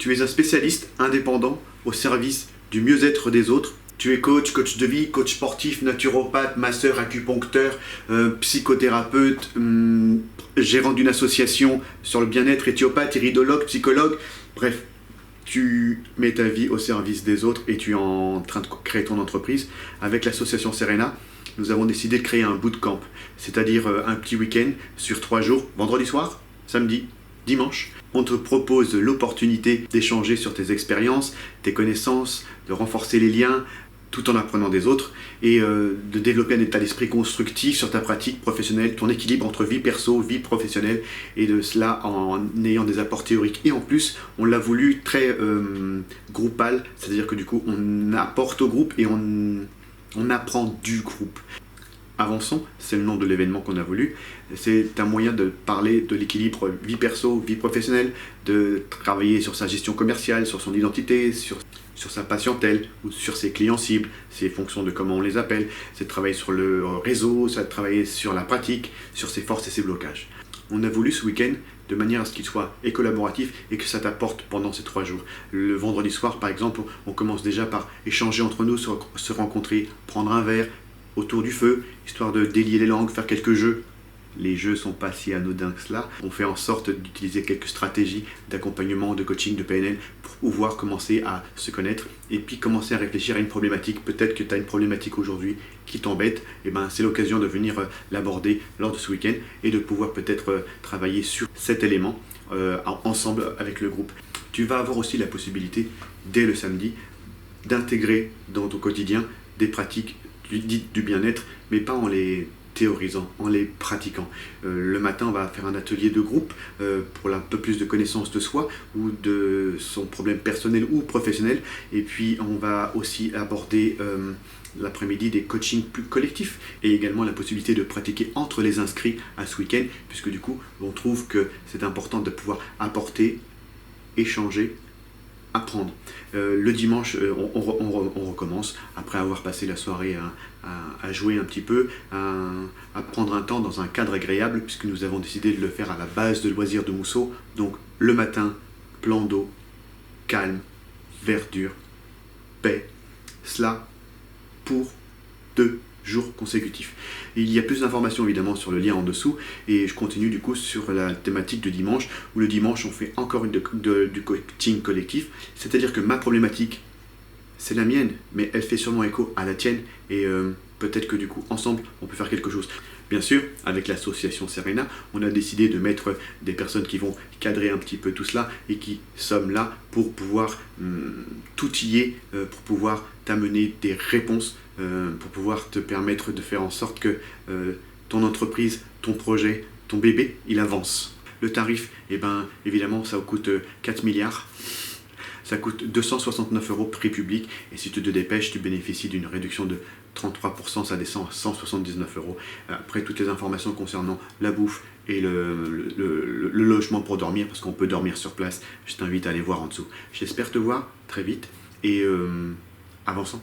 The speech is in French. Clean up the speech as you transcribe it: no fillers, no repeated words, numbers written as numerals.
Tu es un spécialiste indépendant au service du mieux-être des autres. Tu es coach, coach de vie, coach sportif, naturopathe, masseur, acupuncteur, psychothérapeute, gérant d'une association sur le bien-être, éthiopathe, iridologue, psychologue. Bref, tu mets ta vie au service des autres et tu es en train de créer ton entreprise. Avec l'association Serena, nous avons décidé de créer un bootcamp, c'est-à-dire un petit week-end sur 3 jours, vendredi soir, samedi, dimanche. On te propose l'opportunité d'échanger sur tes expériences, tes connaissances, de renforcer les liens, tout en apprenant des autres, et de développer un état d'esprit constructif sur ta pratique professionnelle, ton équilibre entre vie perso, vie professionnelle, et de cela en ayant des apports théoriques. Et en plus, on l'a voulu très groupal, c'est-à-dire que du coup, on apporte au groupe et on apprend du groupe. Avançons, c'est le nom de l'événement qu'on a voulu. C'est un moyen de parler de l'équilibre vie perso, vie professionnelle, de travailler sur sa gestion commerciale, sur son identité, sur sa patientèle ou sur ses clients cibles, c'est fonction de comment on les appelle. C'est de travailler sur le réseau, c'est de travailler sur la pratique, sur ses forces et ses blocages. On a voulu ce week-end de manière à ce qu'il soit collaboratif et que ça t'apporte pendant ces 3 jours. Le vendredi soir, par exemple, on commence déjà par échanger entre nous, se rencontrer, prendre un verre autour du feu, histoire de délier les langues, faire quelques jeux. Les jeux sont pas si anodins que cela. On fait en sorte d'utiliser quelques stratégies d'accompagnement, de coaching, de PNL pour pouvoir commencer à se connaître et puis commencer à réfléchir à une problématique. Peut-être que tu as une problématique aujourd'hui qui t'embête, et ben c'est l'occasion de venir l'aborder lors de ce week-end et de pouvoir peut-être travailler sur cet élément ensemble avec le groupe. Tu vas avoir aussi la possibilité, dès le samedi, d'intégrer dans ton quotidien des pratiques dites du bien-être, mais pas en les théorisant, en les pratiquant. Le matin, on va faire un atelier de groupe pour un peu plus de connaissance de soi ou de son problème personnel ou professionnel. Et puis, on va aussi aborder l'après-midi des coachings plus collectifs et également la possibilité de pratiquer entre les inscrits à ce week-end, puisque du coup, on trouve que c'est important de pouvoir apporter, échanger, apprendre. Le dimanche, on recommence, après avoir passé la soirée à jouer un petit peu, à prendre un temps dans un cadre agréable, puisque nous avons décidé de le faire à la base de loisirs de Mousseau. Donc le matin, plan d'eau, calme, verdure, paix, cela pour 2 jours consécutifs. Il y a plus d'informations évidemment sur le lien en dessous, et je continue du coup sur la thématique de dimanche, où le dimanche on fait encore du coaching collectif, c'est-à-dire que ma problématique c'est la mienne, mais elle fait sûrement écho à la tienne, et peut-être que du coup ensemble on peut faire quelque chose. Bien sûr, avec l'association Serena, on a décidé de mettre des personnes qui vont cadrer un petit peu tout cela et qui sommes là pour pouvoir t'outiller, pour pouvoir t'amener des réponses, pour pouvoir te permettre de faire en sorte que ton entreprise, ton projet, ton bébé, il avance. Le tarif, eh ben, évidemment, ça coûte 4 milliards. Ça coûte 269 € prix public, et si tu te dépêches, tu bénéficies d'une réduction de 33%, ça descend à 179 €. Après, toutes les informations concernant la bouffe et le logement pour dormir, parce qu'on peut dormir sur place, je t'invite à aller voir en dessous. J'espère te voir très vite, et avançons.